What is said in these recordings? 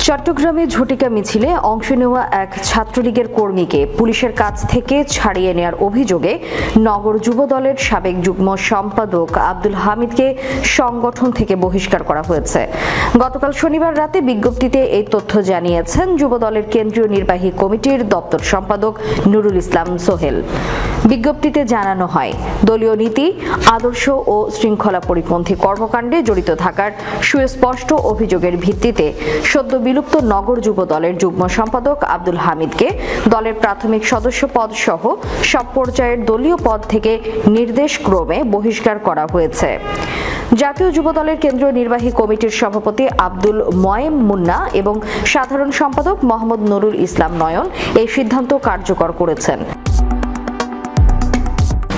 চট্টগ্রামে ঝটিকা মিছিলে অংশ নেওয়া এক ছাত্রলীগের কর্মীকে পুলিশের কাছ থেকে ছাড়িয়ে নেওয়ার অভিযোগে নগর যুবদলের সাবেক যুগ্ম সম্পাদক আব্দুল হামিদকে সংগঠন থেকে বহিষ্কার করা হয়েছে। গতকাল শনিবার রাতে বিজ্ঞপ্তিতে এই তথ্য জানিয়েছেন যুবদলের কেন্দ্রীয় নির্বাহী কমিটির দপ্তর সম্পাদক নুরুল ইসলাম সোহেল। বিজ্ঞপ্তিতে জানানো হয়, দলীয় নীতি, আদর্শ ও শৃঙ্খলা পরিপন্থী কর্মকাণ্ডে জড়িত থাকার সুস্পষ্ট অভিযোগের ভিত্তিতে সদ্য বিলুপ্ত নগর যুব দলের যুগ্ম সম্পাদক আব্দুল হামিদকে দলের প্রাথমিক সদস্য পদ সহ সব পর্যায়ের দলীয় পদ থেকে নির্দেশক্রমে বহিষ্কার করা হয়েছে। জাতীয় যুব দলের কেন্দ্রীয় নির্বাহী কমিটির সভাপতি আব্দুল ময়েম মুন্না এবং সাধারণ সম্পাদক মোহাম্মদ নুরুল ইসলাম নয়ন এই সিদ্ধান্ত কার্যকর করেছেন।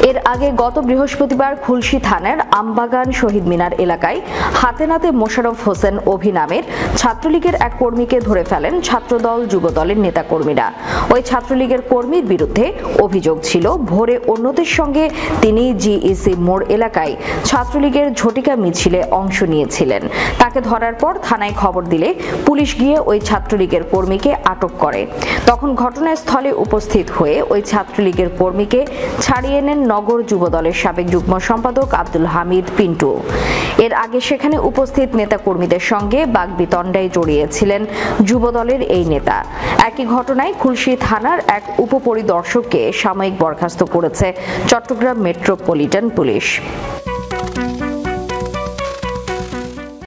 এর আগে গত বৃহস্পতিবার খুলশী থানার আমবাগান শহীদ মিনার এলাকায় হাতে নাতে মোশাররফ হোসেন অভি নামের ছাত্রলীগের এক কর্মীকে ধরে ফেলেন ছাত্রদল যুবদলের নেতাকর্মীরা। ওই ছাত্রলীগের কর্মীর বিরুদ্ধে অভিযোগ ছিল, ভোরে অন্যদের সঙ্গে তিনি জিইসি মোড় এলাকায় ছাত্রলীগের ঝটিকা মিছিলে অংশ নিয়েছিলেন। তাকে ধরার পর থানায় খবর দিলে পুলিশ গিয়ে ওই ছাত্রলীগের কর্মীকে আটক করে। তখন ঘটনাস্থলে উপস্থিত হয়ে ওই ছাত্রলীগের কর্মীকে ছাড়িয়ে নেন নগর যুব দলের সাবেক যুগ্ম সম্পাদক আব্দুল হামিদ পিন্টু। এর আগে সেখানে উপস্থিত নেতাকর্মীদের সঙ্গে বাগবিতণ্ডায় জড়িয়েছিলেন যুব দলের এই নেতা। একই ঘটনায় খুলশী থানার এক উপপরিদর্শককে সাময়িক বরখাস্ত করেছে চট্টগ্রাম মেট্রোপলিটন পুলিশ।